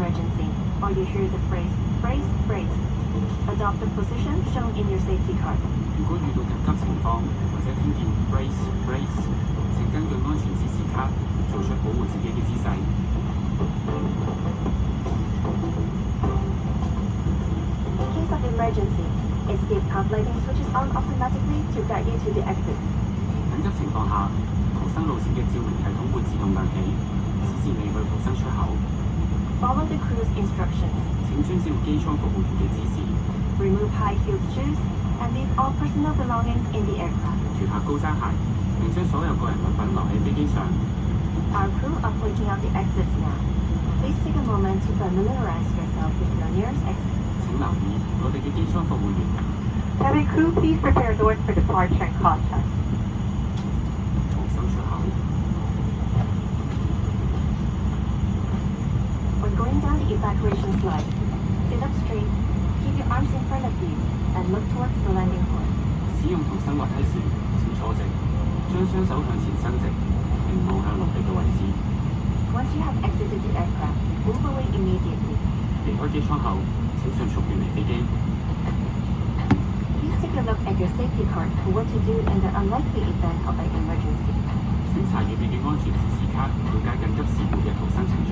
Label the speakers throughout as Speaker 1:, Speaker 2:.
Speaker 1: emergency, or you hear the phrase brace, brace, adopt the position shown in your safety card.
Speaker 2: 如果遇到緊急情況或者聽見 brace brace，請根據安全指示卡做出保護自己嘅姿勢。
Speaker 1: In case of emergency, escape card lighting switches on automatically to guide you to the exit.
Speaker 2: 緊急情況下，逃生路線嘅照明系統會自動亮起，指示你去逃生出口。
Speaker 1: Follow the crew's instructions.
Speaker 2: 請遵照機艙服務員嘅指示。
Speaker 1: Remove high-heeled shoes and leave all personal belongings in the aircraft.
Speaker 2: 脱下高踭鞋，並將所有個人物品留喺飛機上。
Speaker 1: Our crew are pointing out the exits now. Please take a moment to familiarize yourself with your nearest exit.
Speaker 2: 請留意我哋嘅機艙服務員。
Speaker 3: Cabin crew, please prepare doors for departure and contact.
Speaker 2: 逃生出口。
Speaker 1: When going down the evacuation slide, sit up straight, keep your arms in front of you, and look towards the landing port.
Speaker 2: 使用逃生滑梯時，請坐直，將雙手向前伸直，並望向陸地嘅位置。
Speaker 1: Once you have exited the aircraft, move away immediately.
Speaker 2: 離開機艙後，請迅速遠離飛機。
Speaker 1: Please take a look at your safety card for what to do in the unlikely event of an emergency.
Speaker 2: 請查閱你嘅安全指示卡，了解緊急事故嘅逃生程序。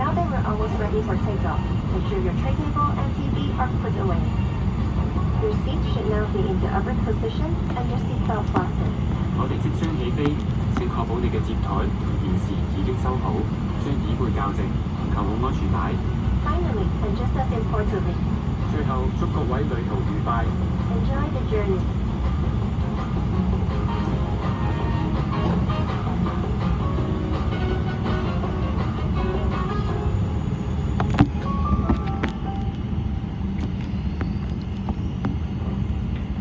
Speaker 1: Now that we're almost ready for takeoff, make sure your tray table and TV are put away. Your seat should now be in the upward position and your seatbelt fastened.
Speaker 2: 我哋即將起飛，請確保你嘅接台同電視已經收好，將椅背校直，扣好安全帶。
Speaker 1: Finally, and just as importantly,
Speaker 2: 最後祝各位旅途愉快。
Speaker 1: enjoy the journey.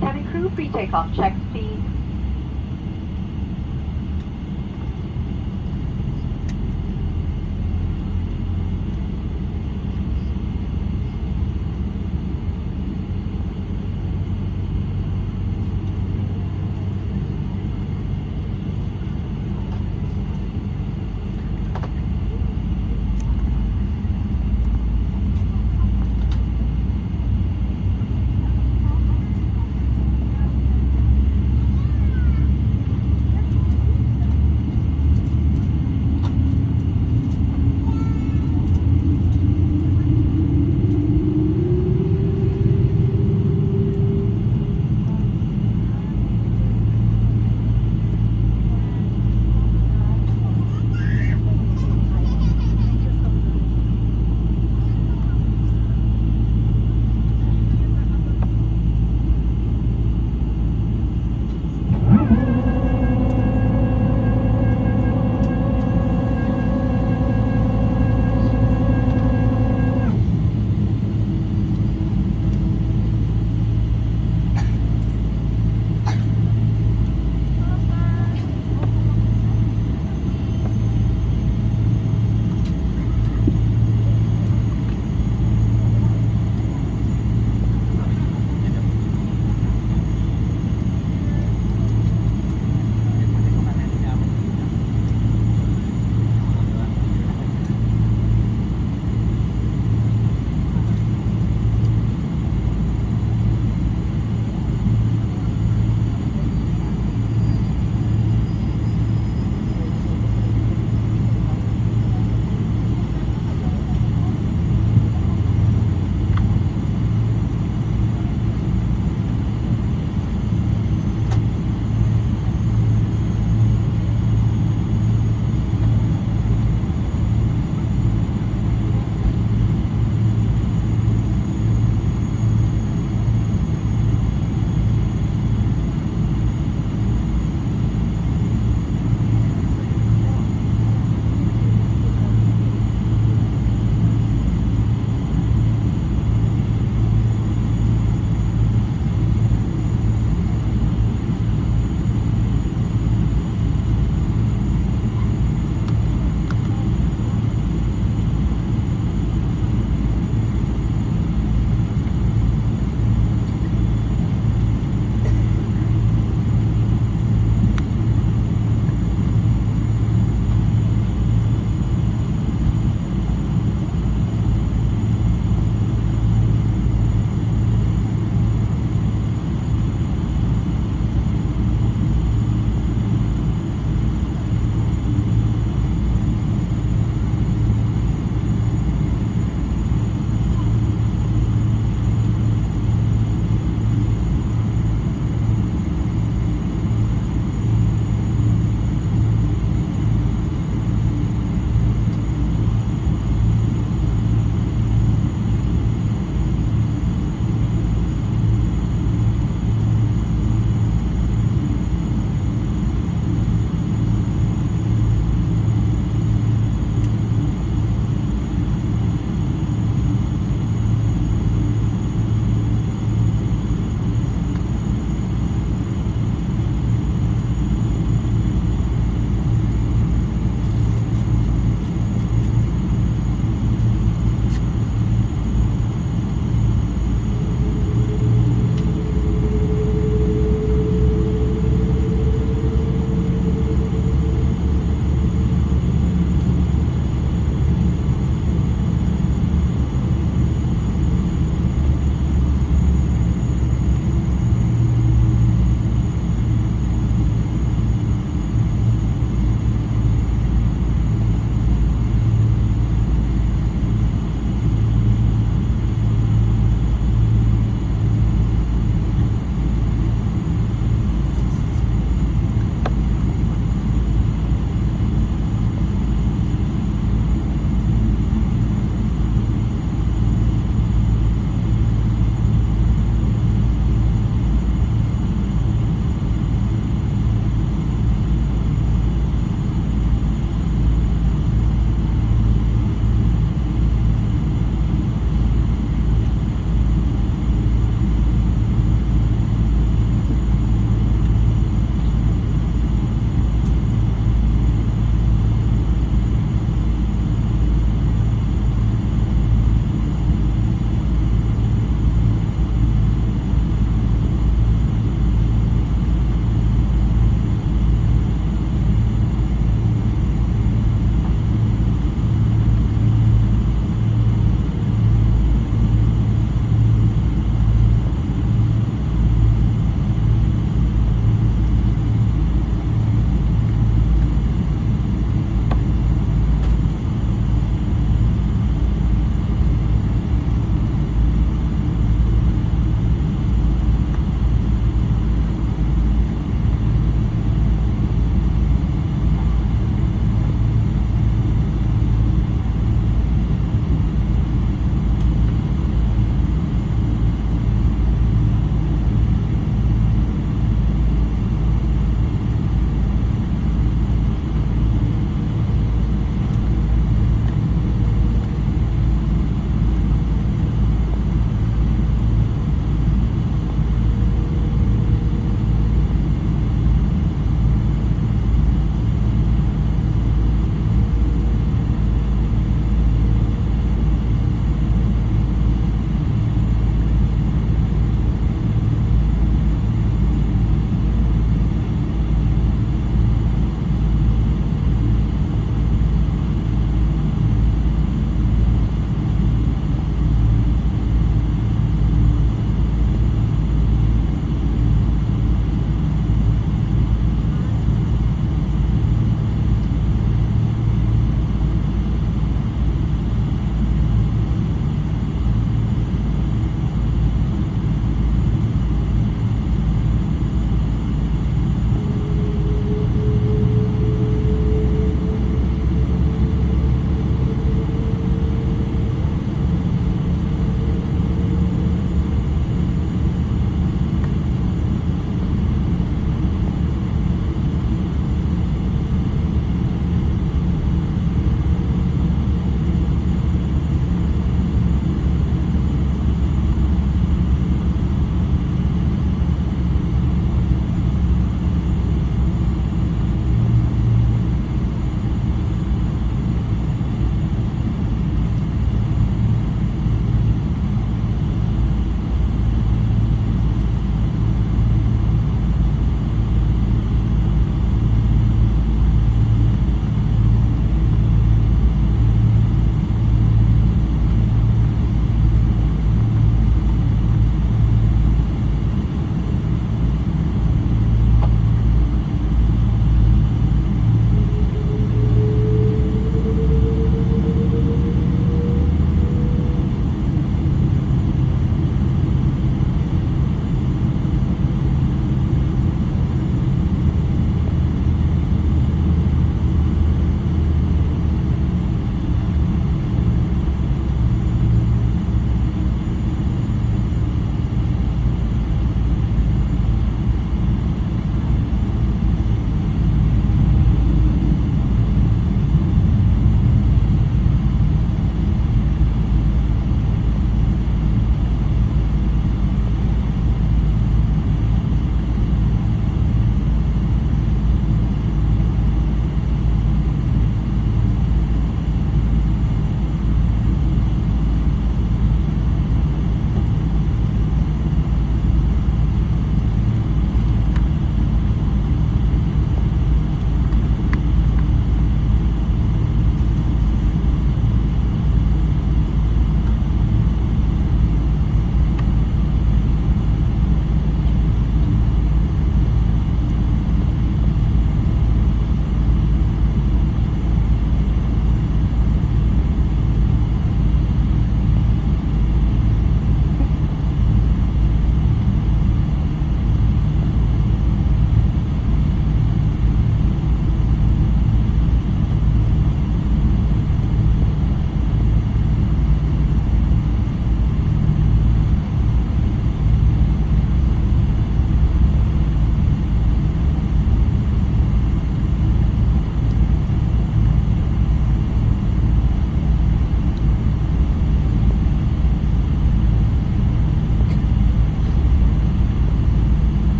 Speaker 3: Cabin crew, pre-takeoff checks, please.